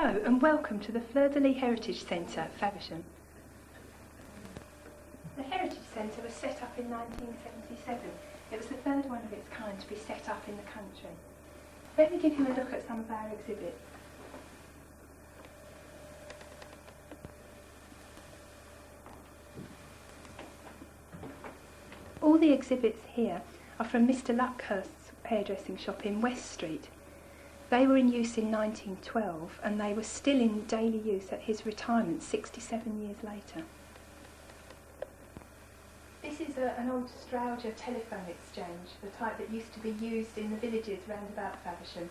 Hello and welcome to the Fleur de Lis Heritage Centre, Faversham. The Heritage Centre was set up in 1977. It was the third one of its kind to be set up in the country. Let me give you a look at some of our exhibits. All the exhibits here are from Mr. Luckhurst's hairdressing shop in West Street. They were in use in 1912 and they were still in daily use at his retirement 67 years later. This is an old Strowger telephone exchange, the type that used to be used in the villages round about Faversham.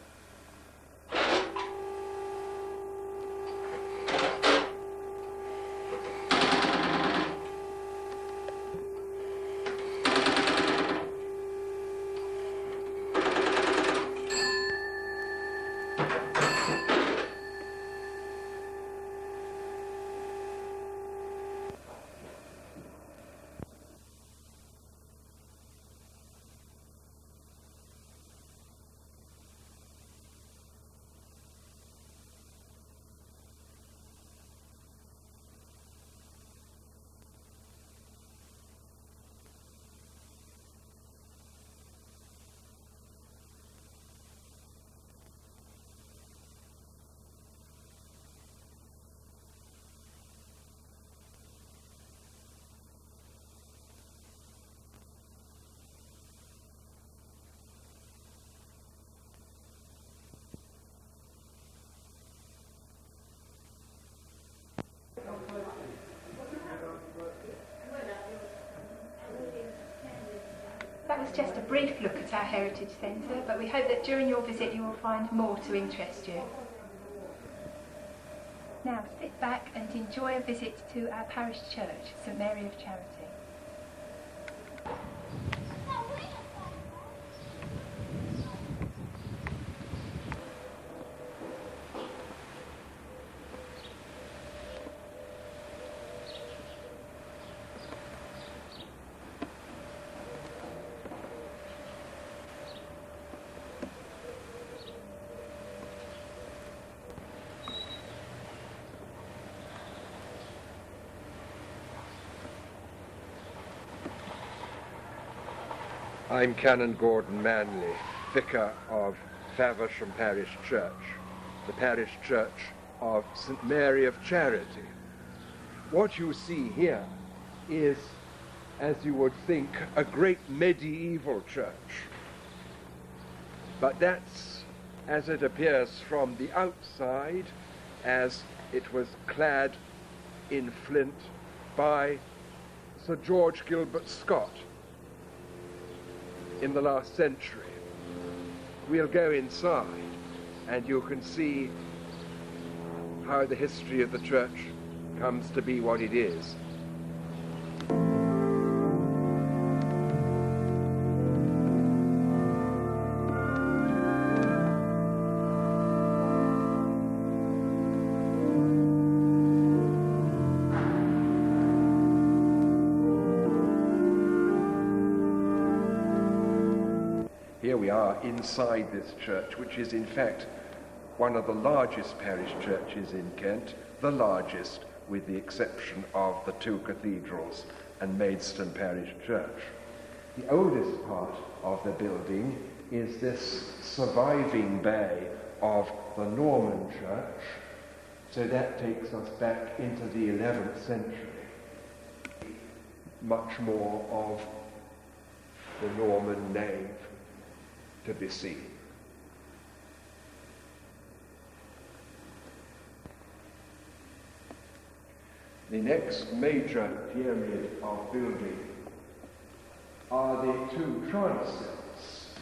That was just a brief look at our Heritage Centre, but we hope that during your visit you will find more to interest you. Now sit back and enjoy a visit to our parish church, St Mary of Charity. I'm Canon Gordon Manley, Vicar of Faversham Parish Church, the parish church of St Mary of Charity. What you see here is, as you would think, a great medieval church. But that's as it appears from the outside, as it was clad in flint by Sir George Gilbert Scott in the last century. We'll go inside and you can see how the history of the church comes to be what it is. Here we are inside this church, which is in fact one of the largest parish churches in Kent, the largest with the exception of the two cathedrals and Maidstone Parish Church. The oldest part of the building is this surviving bay of the Norman church, so that takes us back into the 11th century. Much more of the Norman nave to be seen. The next major period of building are the two transepts,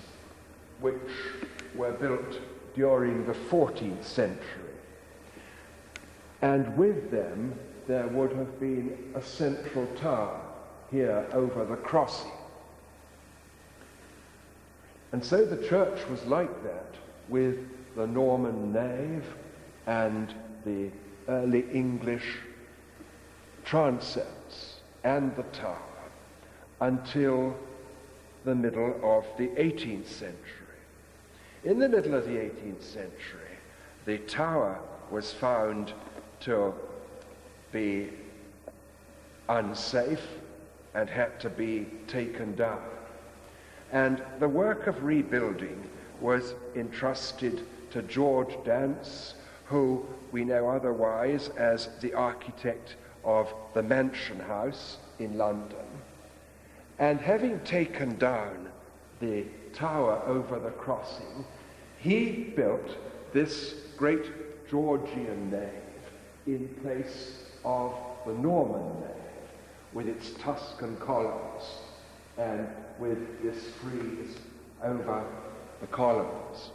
which were built during the 14th century. And with them there would have been a central tower here over the crossing. And so the church was like that, with the Norman nave and the early English transepts and the tower, until the middle of the 18th century. In the middle of the 18th century, the tower was found to be unsafe and had to be taken down. And the work of rebuilding was entrusted to George Dance, who we know otherwise as the architect of the Mansion House in London. And having taken down the tower over the crossing, he built this great Georgian nave in place of the Norman nave, with its Tuscan columns and with this frieze over the columns.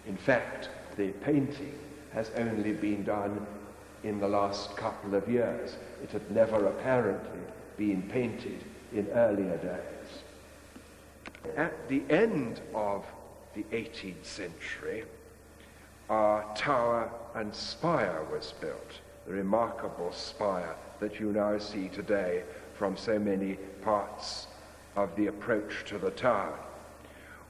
In fact, the painting has only been done in the last couple of years. It had never apparently been painted in earlier days. At the end of the 18th century, our tower and spire was built, the remarkable spire that you now see today from so many parts of the approach to the town.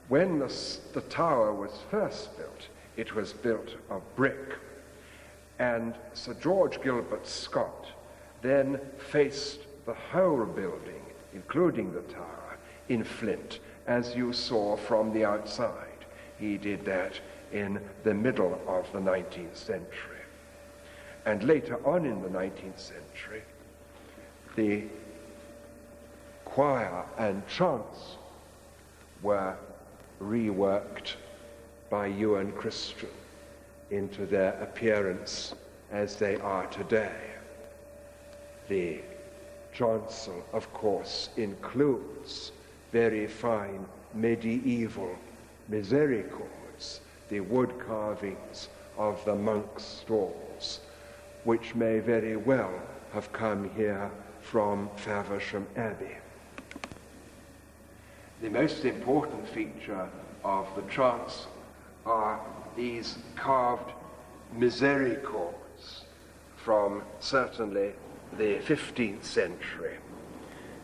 When the tower was first built, it was built of brick, and Sir George Gilbert Scott then faced the whole building, including the tower, in flint, as you saw from the outside. He did that in the middle of the 19th century. And later on in the 19th century, the choir and chancel were reworked by Ewan Christian into their appearance as they are today. The chancel, of course, includes very fine medieval misericords, the wood carvings of the monks' stalls, which may very well have come here from Faversham Abbey. The most important feature of the chancel are these carved misericords from certainly the 15th century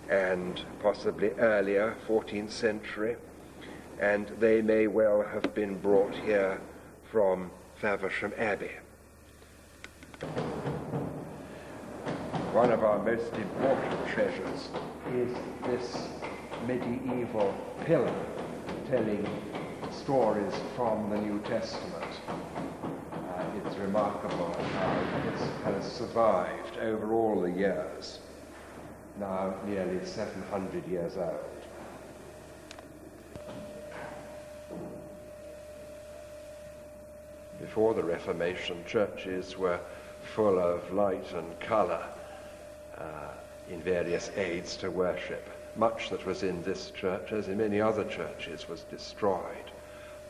and possibly earlier, 14th century, and they may well have been brought here from Faversham Abbey. One of our most important treasures is this medieval pillar telling stories from the New Testament. It's remarkable how this has survived over all the years, now nearly 700 years old. Before the Reformation, churches were full of light and colour in various aids to worship. Much that was in this church, as in many other churches, was destroyed.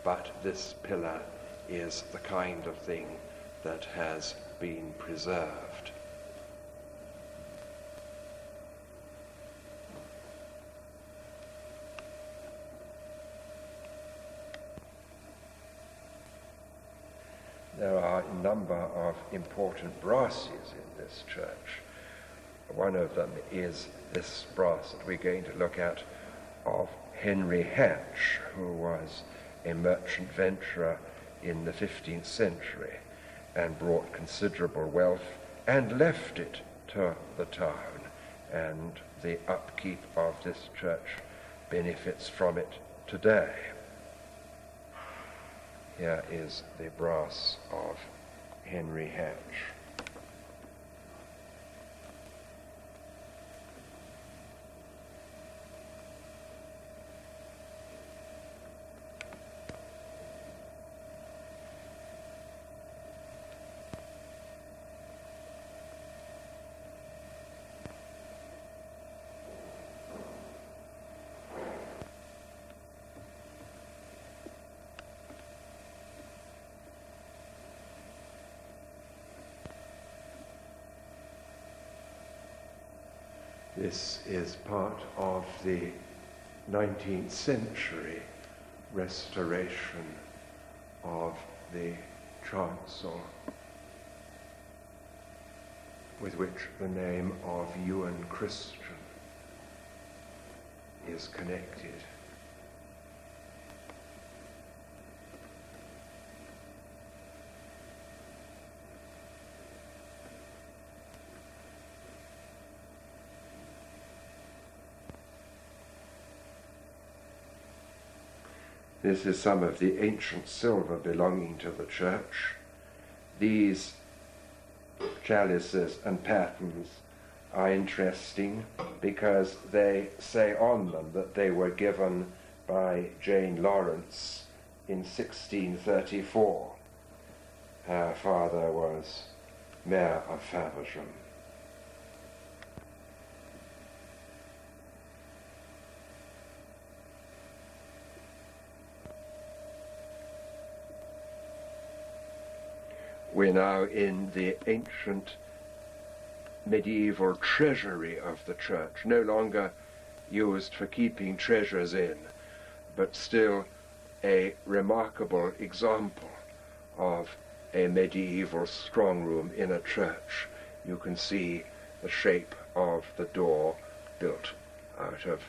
But this pillar is the kind of thing that has been preserved. There are a number of important brasses in this church. One of them is this brass that we're going to look at of Henry Hatch, who was a merchant venturer in the 15th century and brought considerable wealth and left it to the town, and the upkeep of this church benefits from it today. Here is the brass of Henry Hatch. This is part of the 19th century restoration of the chancel, with which the name of Ewan Christian is connected. This is some of the ancient silver belonging to the church. These chalices and patens are interesting because they say on them that they were given by Jane Lawrence in 1634. Her father was Mayor of Faversham. We're now in the ancient medieval treasury of the church, no longer used for keeping treasures in, but still a remarkable example of a medieval strong room in a church. You can see the shape of the door built out of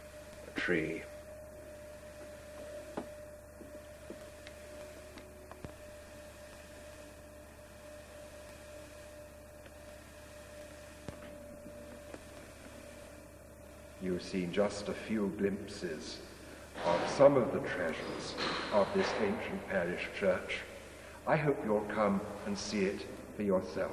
a tree. You've seen just a few glimpses of some of the treasures of this ancient parish church. I hope you'll come and see it for yourself.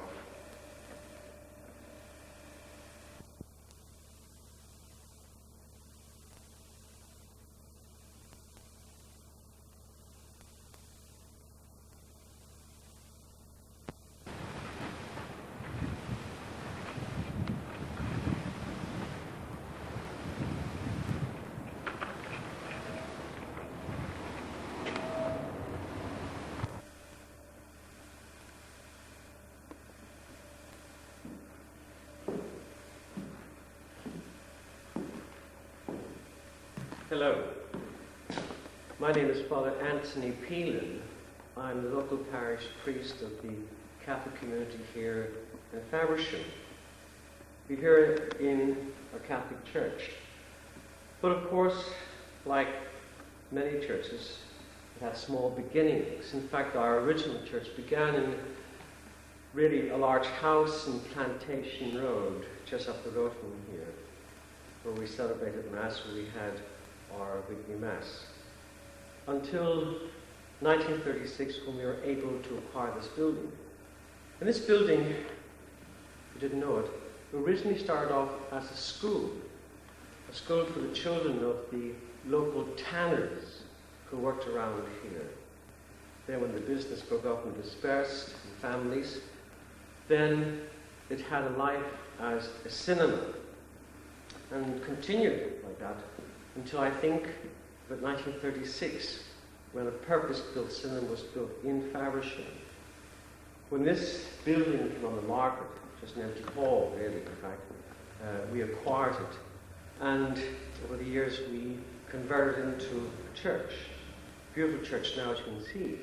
Hello, my name is Father Anthony Peelan. I'm the local parish priest of the Catholic community here in Faversham. We're here in a Catholic church. But of course, like many churches, it had small beginnings. In fact, our original church began in really a large house in Plantation Road, just up the road from here, where we celebrated Mass, where we had our weekly Mass. Until 1936, when we were able to acquire this building. And this building, you didn't know it, originally started off as a school for the children of the local tanners who worked around here. Then when the business broke up and dispersed in families, then it had a life as a cinema and continued like that until I think about 1936, when a purpose-built cinema was built in Faversham. When this building came on the market, just an empty hall really, in fact, we acquired it. And over the years we converted it into a church. Beautiful church now, as you can see.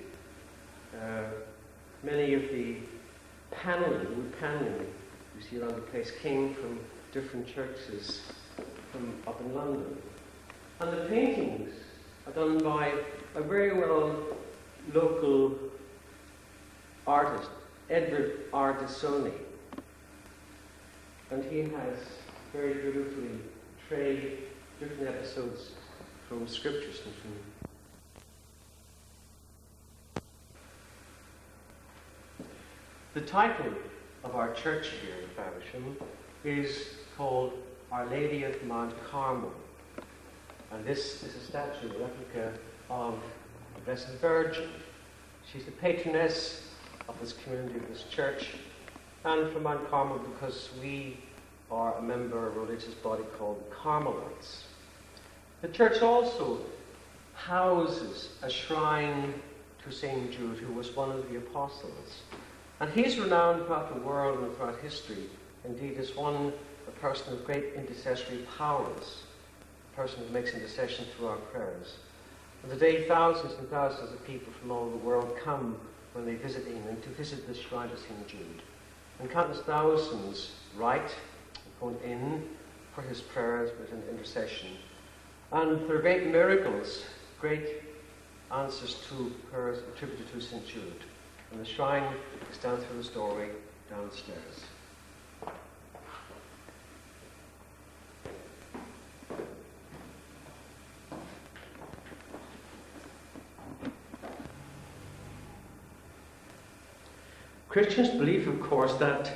Many of the wood paneling you see around the place came from different churches from up in London. And the paintings are done by a very well local artist, Edward Ardisoni. And he has very beautifully traced different episodes from scriptures and from the title of our church here in Faversham is called Our Lady of Mount Carmel. And this is a statue, a replica of the Blessed Virgin. She's the patroness of this community, of this church, and from Mount Carmel because we are a member of a religious body called the Carmelites. The church also houses a shrine to St. Jude, who was one of the apostles. And he's renowned throughout the world and throughout history, indeed as a person of great intercessory powers, a person who makes intercession through our prayers. And today thousands and thousands of people from all over the world come when they visit England to visit this shrine of St. Jude. And countless thousands write, phone in for his prayers with an intercession. And there are great miracles, great answers to prayers attributed to St. Jude. And the shrine is down through this doorway downstairs. Christians believe, of course, that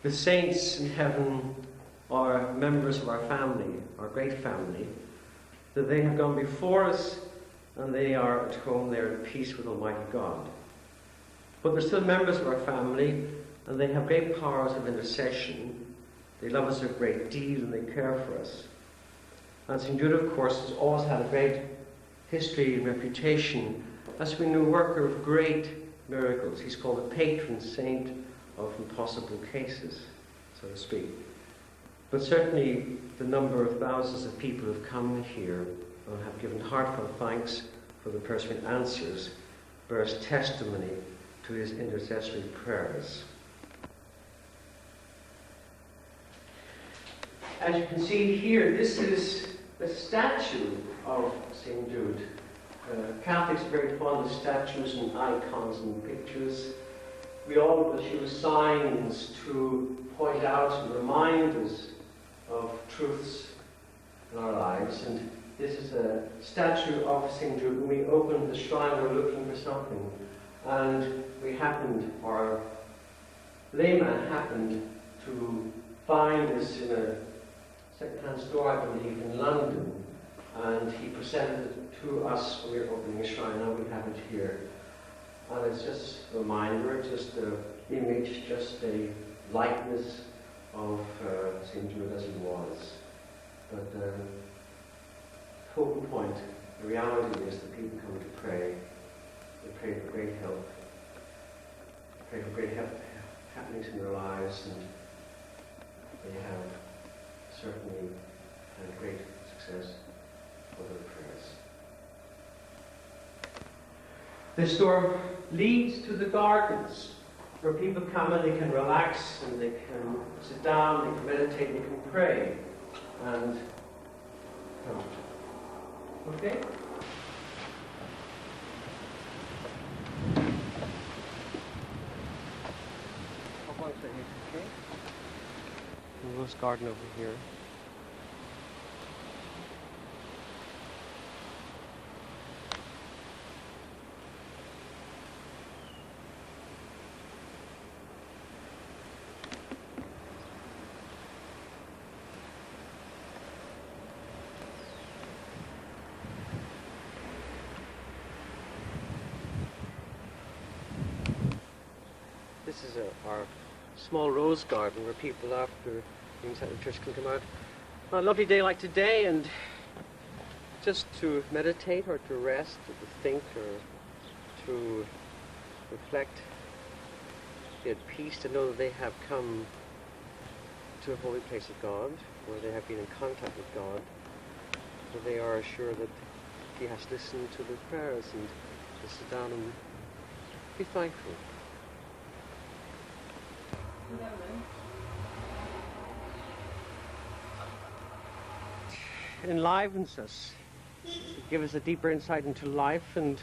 the saints in heaven are members of our family, our great family, that they have gone before us and they are at home, they are at peace with Almighty God. But they're still members of our family and they have great powers of intercession. They love us a great deal and they care for us. And St. Jude, of course, has always had a great history and reputation as being a worker of great miracles. He's called the patron saint of impossible cases, so to speak. But certainly the number of thousands of people who have come here and have given heartfelt thanks for the personal answers bears testimony to his intercessory prayers. As you can see here, this is a statue of St. Jude. Catholics are very fond of statues and icons and pictures. We all use signs to point out and remind us of truths in our lives. And this is a statue of St. Jude. When we opened the shrine, we were looking for something. And we happened, our layman happened to find this in a second-hand store, I believe, in London. And he presented it to us when we were opening a shrine. Now we have it here. And it's just a reminder, just an image, just a likeness of St. Jude as he was. But the focal point, the reality is that people come to pray. They pray for great help. They pray for great happenings in their lives, and they have certainly had great success with their prayers. This door leads to the gardens, where people come and they can relax and they can sit down, they can meditate, they can pray. And okay? Rose garden over here. This is our small rose garden where people after inside the church can come out on a lovely day like today and just to meditate or to rest or to think or to reflect, be at peace, to know that they have come to a holy place of God, where they have been in contact with God, where they are assured that he has listened to their prayers, and to sit down and be thankful. It enlivens us. It gives us a deeper insight into life, and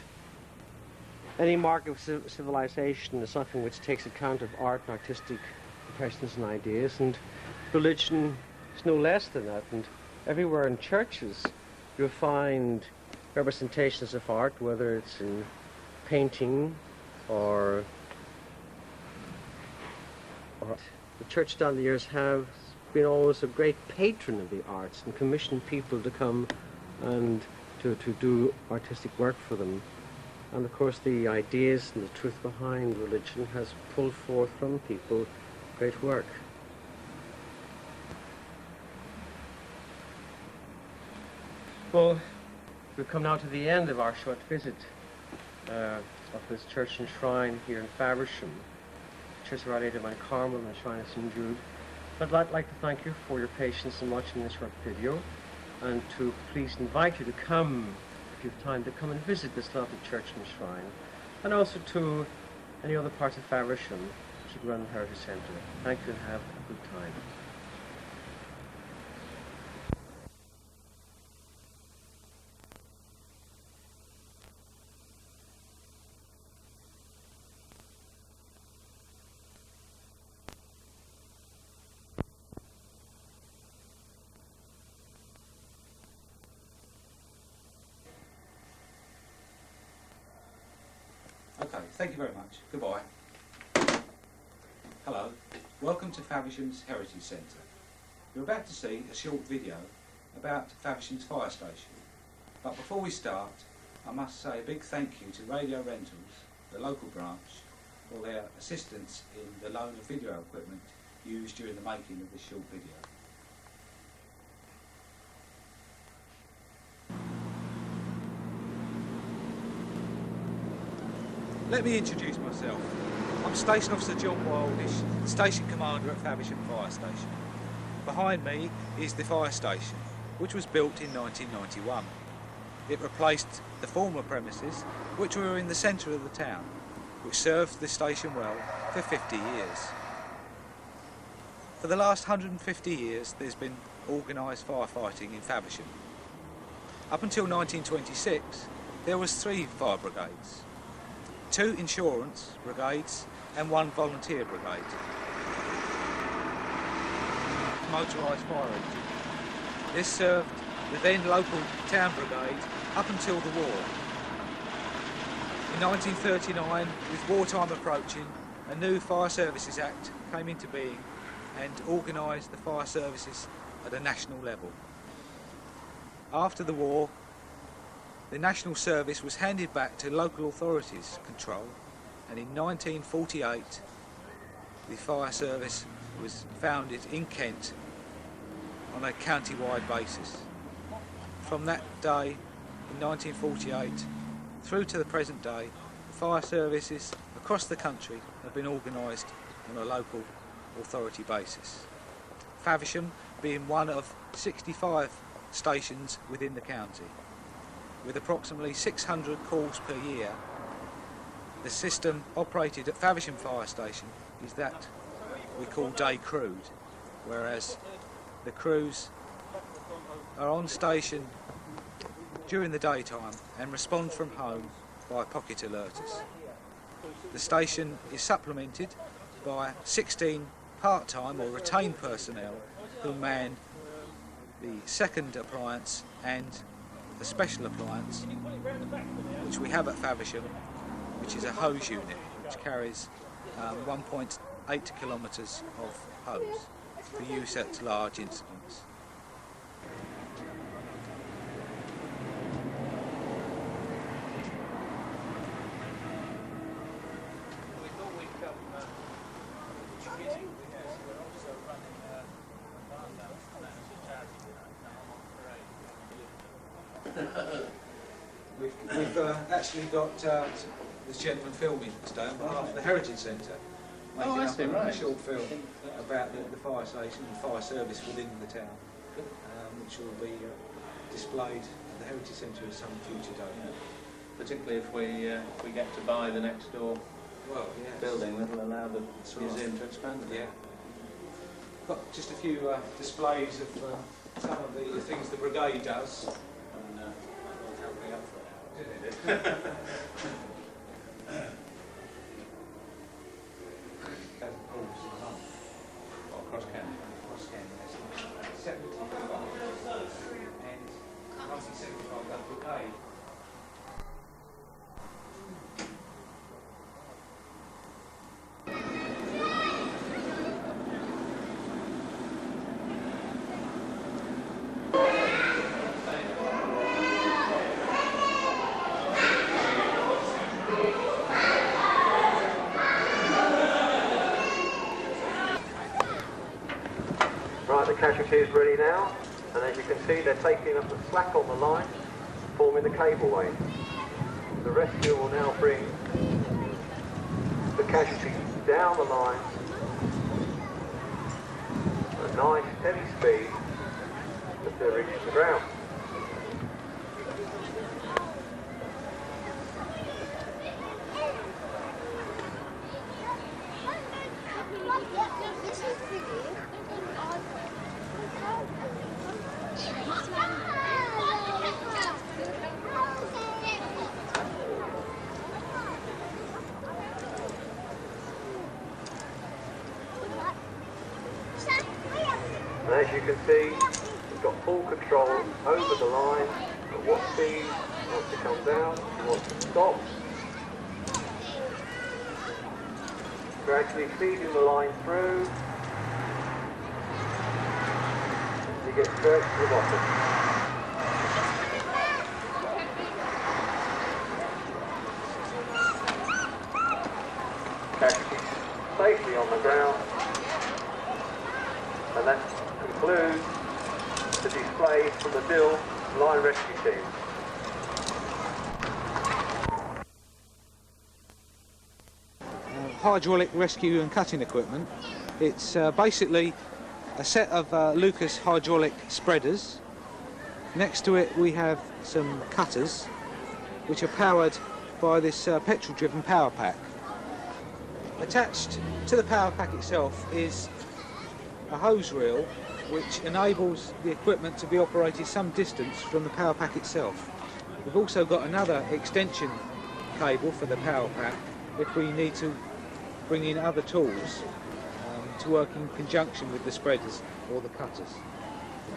any mark of civilization is something which takes account of art and artistic impressions and ideas, and religion is no less than that. And everywhere in churches you'll find representations of art, whether it's in painting or the church down the years have been always a great patron of the arts and commissioned people to come and to do artistic work for them. And of course the ideas and the truth behind religion has pulled forth from people great work. Well, we've come now to the end of our short visit of this church and shrine here in Faversham, Church of Our Lady of Mount Carmel and the Shrine of St. Jude. I'd like to thank you for your patience in watching this short video, and to please invite you to come, if you have time, to come and visit this lovely church and shrine, and also to any other parts of Faversham, keep around the Heritage Centre. Thank you and have a good time. Okay, thank you very much. Goodbye. Hello, welcome to Faversham's Heritage Centre. You're about to see a short video about Faversham's fire station. But before we start, I must say a big thank you to Radio Rentals, the local branch, for their assistance in the loan of video equipment used during the making of this short video. Let me introduce myself. I'm Station Officer John Wildish, Station Commander at Faversham Fire Station. Behind me is the fire station, which was built in 1991. It replaced the former premises, which were in the centre of the town, which served the station well for 50 years. For the last 150 years there's been organised firefighting in Faversham. Up until 1926 there was 3 fire brigades, 2 insurance brigades and 1 volunteer brigade. Motorised fire engine. This served the then local town brigade up until the war. In 1939, with wartime approaching, a new Fire Services Act came into being and organised the fire services at a national level. After the war, the national service was handed back to local authorities' control, and in 1948 the fire service was founded in Kent on a county-wide basis. From that day in 1948 through to the present day, the fire services across the country have been organised on a local authority basis. Faversham being one of 65 stations within the county. With approximately 600 calls per year, the system operated at Faversham Fire Station is that we call day crewed, whereas the crews are on station during the daytime and respond from home by pocket alerters. The station is supplemented by 16 part-time or retained personnel who man the second appliance and the special appliance which we have at Faversham, which is a hose unit which carries 1.8 kilometres of hose for use at large incidents. We've actually got this gentleman filming today on behalf of the Heritage Centre, making up a short film about the fire station and fire service within the town, which will be displayed at the Heritage Centre at some future day. Yeah. Particularly if we get to buy the next door building, that will allow the museum to expand a bit. Yeah. Got just a few displays of some of the things the brigade does. Across Canada. Across Canada. 75 and 1975 that brigade. Right, the casualty is ready now, and as you can see they're taking up the slack on the line, forming the cableway. The rescue will now bring the casualty down the line at a nice steady speed as they reach the ground. And as you can see, we've got full control over the line at what speed he wants to come down, he wants to stop. Gradually feeding the line through. You get straight to the bottom. Catch safely on the ground. And that concludes the display from the Dill Line Rescue Team. Hydraulic rescue and cutting equipment. It's basically a set of Lucas hydraulic spreaders. Next to it we have some cutters which are powered by this petrol-driven power pack. Attached to the power pack itself is a hose reel which enables the equipment to be operated some distance from the power pack itself. We've also got another extension cable for the power pack if we need to bring in other tools to work in conjunction with the spreaders or the cutters.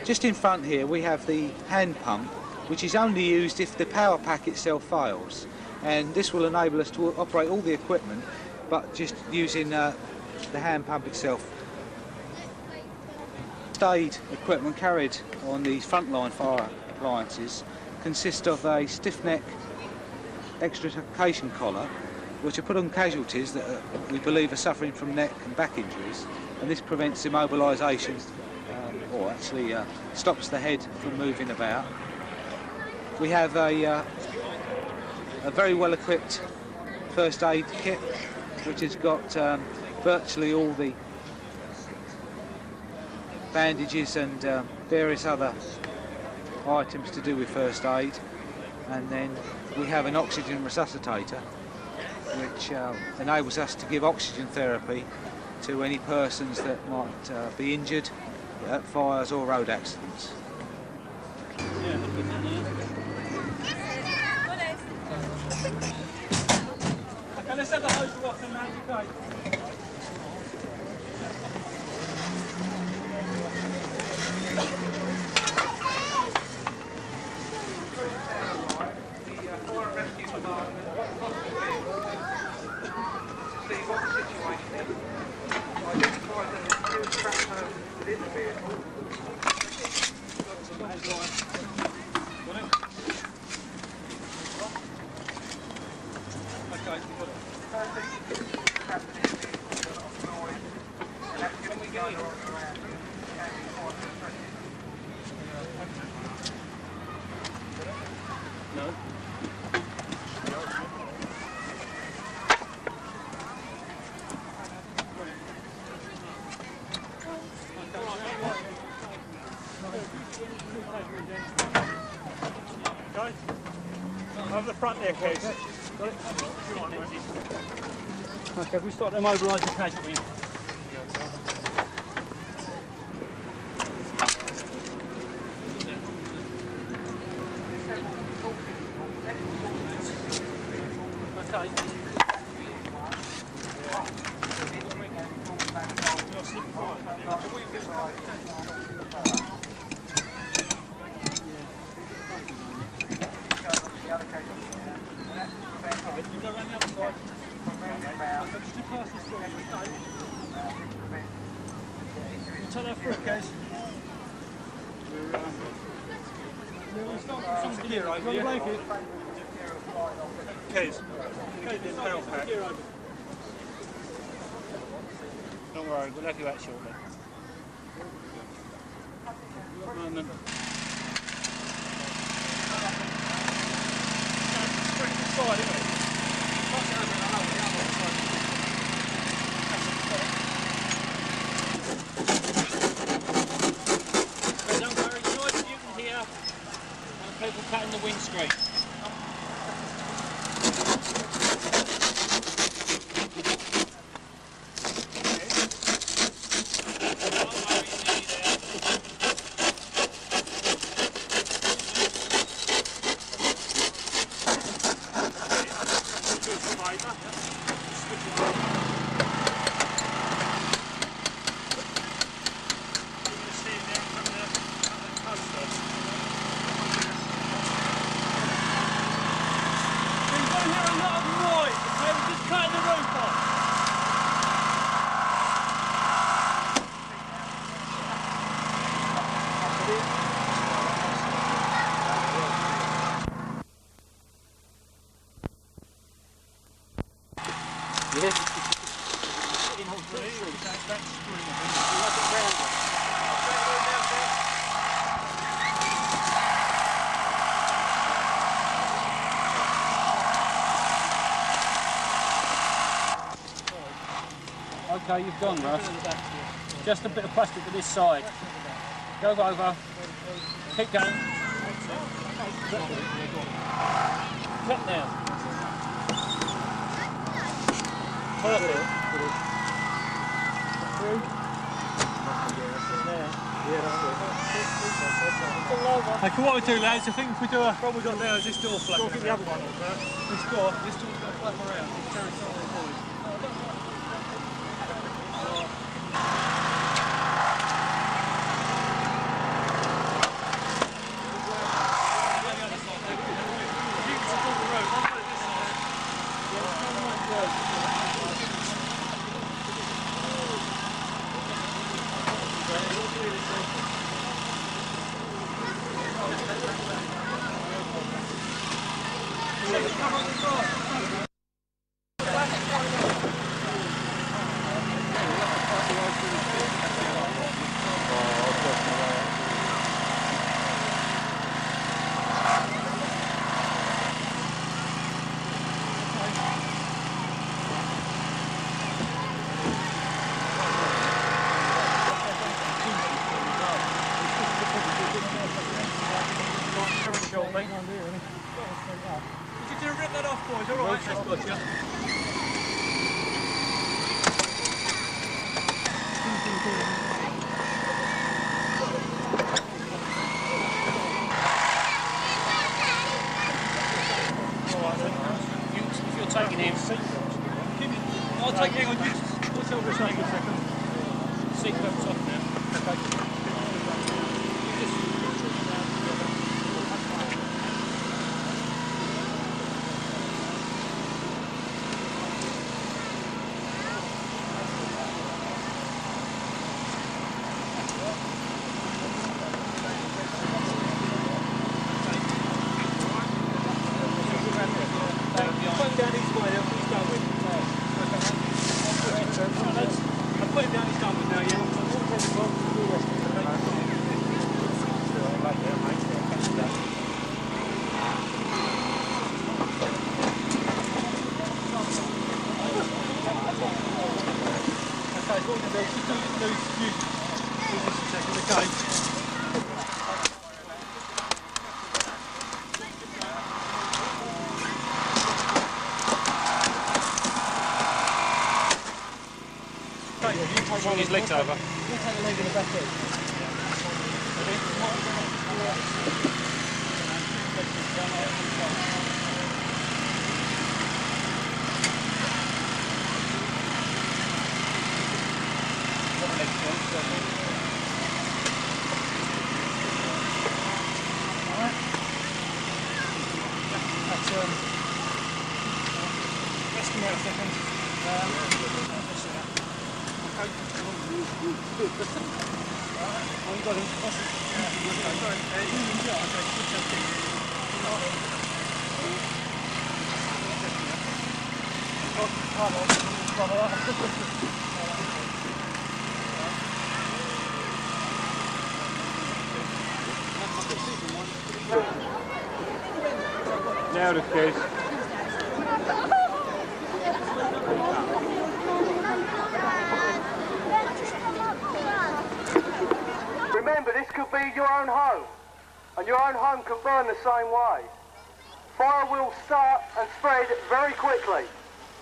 Just in front here we have the hand pump, which is only used if the power pack itself fails, and this will enable us to operate all the equipment but just using the hand pump itself. Aid equipment carried on these frontline fire appliances consist of a stiff neck extrication collar, which are put on casualties that we believe are suffering from neck and back injuries, and this prevents immobilisation or actually stops the head from moving about. We have a very well equipped first aid kit which has got virtually all the bandages and various other items to do with first aid, and then we have an oxygen resuscitator which enables us to give oxygen therapy to any persons that might be injured at fires or road accidents. Okay, let's have the hose off and magic light. Over the front there, Kees. Got it? Okay, we start to mobilise the casualty. Take that through, Kees. Some gear over here. Kees, get the power pack. Don't worry, we'll have you out shortly. One moment. Straight inside, isn't it? People cutting the windscreen. Okay, you've gone, Russ. Just a bit of plastic to this side. Go over. Keep going. Cut now. Perfect. Okay, what we do, lads, I think if we do a... What we got now is this door flapping. Get the other one on there. This door's going to flap around. It's carrying some of the boys. Did you rip that off, boys? All right, that's good, yeah. If you're taking him, I'll take him on. What's over a second? Seatbelt's off now. Okay. Swing his legs over. You take the leg in the back end. Now the case. Remember, this could be your own home, and your own home can burn the same way. Fire will start and spread very quickly.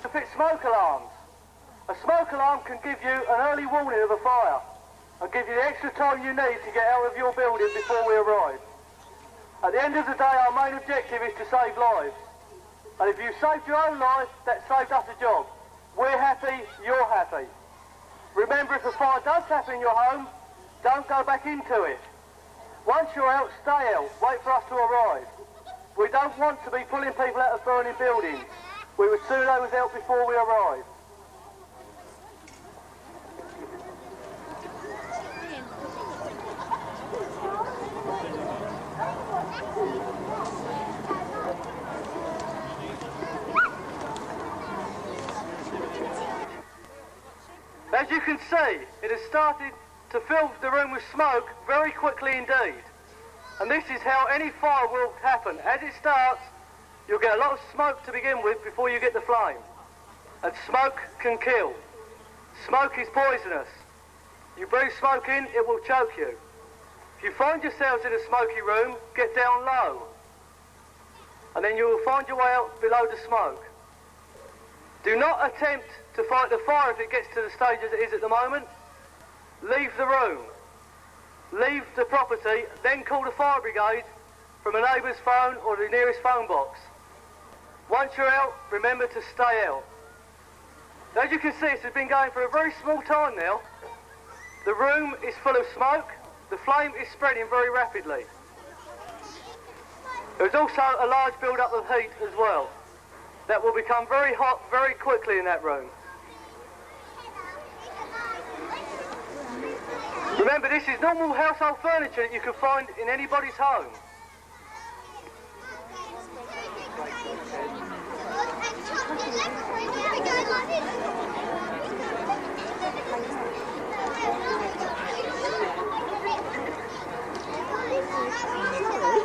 To fit smoke alarms. A smoke alarm can give you an early warning of a fire and give you the extra time you need to get out of your building before we arrive. At the end of the day, our main objective is to save lives. And if you saved your own life, that saved us a job. We're happy, you're happy. Remember, if a fire does happen in your home, don't go back into it. Once you're out, stay out. Wait for us to arrive. We don't want to be pulling people out of burning buildings. We would sooner they was out before we arrive. As you can see, it has started to fill the room with smoke very quickly indeed. And this is how any fire will happen. As it starts, you'll get a lot of smoke to begin with before you get the flame. And smoke can kill. Smoke is poisonous. You breathe smoke in, it will choke you. If you find yourselves in a smoky room, get down low. And then you will find your way out below the smoke. Do not attempt to fight the fire if it gets to the stage as it is at the moment. Leave the room. Leave the property, then call the fire brigade from a neighbour's phone or the nearest phone box. Once you're out, remember to stay out. As you can see, this has been going for a very small time now. The room is full of smoke. The flame is spreading very rapidly. There's also a large build-up of heat as well. That will become very hot very quickly in that room. Remember, this is normal household furniture that you can find in anybody's home.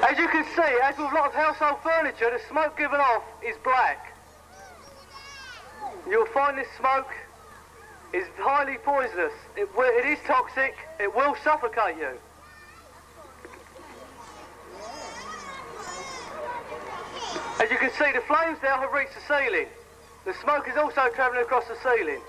As you can see, as with a lot of household furniture, the smoke given off is black. You'll find this smoke is highly poisonous. It is toxic. It will suffocate you. As you can see, the flames now have reached the ceiling. The smoke is also travelling across the ceiling.